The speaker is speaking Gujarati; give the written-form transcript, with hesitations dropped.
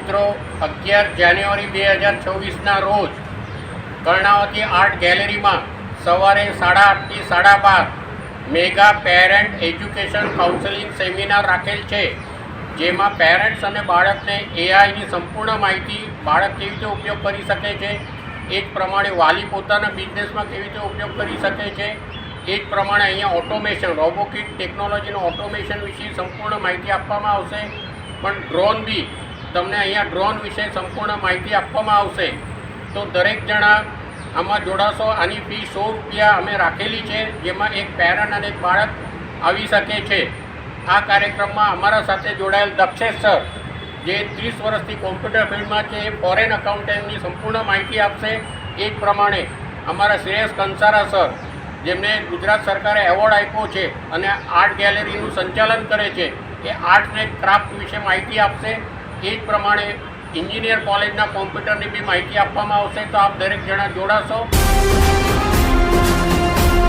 મિત્રો 11 જાન્યુઆરી 2024ના રોજ કર્ણાવતી આર્ટ ગેલેરીમાં સવારે 8:30 થી 12:30 mega parent education counselling seminar રાખેલ છે, જેમાં પેરેન્ટ્સ અને બાળકને એઆઈની સંપૂર્ણ માહિતી બાળક કેવી રીતે ઉપયોગ કરી શકે છે, એ જ પ્રમાણે વાલી પોતાના બિઝનેસમાં કેવી રીતે ઉપયોગ કરી શકે છે, એ જ પ્રમાણે અહીંયા ઓટોમેશન રોબોટિક ટેકનોલોજીનો ઓટોમેશન વિશે સંપૂર્ણ માહિતી આપવામાં આવશે. પણ ડ્રોન બી તમને અહીંયા ડ્રોન વિશે સંપૂર્ણ માહિતી આપવામાં આવશે. તો દરેક જણા આમાં જોડાશો. આની ફી ₹100 અમે રાખેલી છે, જેમાં એક પેરેન્ટ અને એક બાળક આવી શકે છે. આ કાર્યક્રમમાં અમારા સાથે જોડાયેલ દક્ષેશ સર, જે 30 વર્ષથી કોમ્પ્યુટર ફિલ્ડમાં છે, ફોરેન એકાઉન્ટન્ટની સંપૂર્ણ માહિતી આપશે. એ જ પ્રમાણે અમારા શ્રેયસ કંસારા સર, જેમને ગુજરાત સરકારે એવોર્ડ આપ્યો છે અને આર્ટ ગેલેરીનું સંચાલન કરે છે, એ આર્ટ અને ક્રાફ્ટ વિશે માહિતી આપશે. એ જ પ્રમાણે એન્જિનિયર કોલેજના કોમ્પ્યુટરની બી માહિતી આપવામાં આવશે. તો આપ દરેક જણા જોડાશો.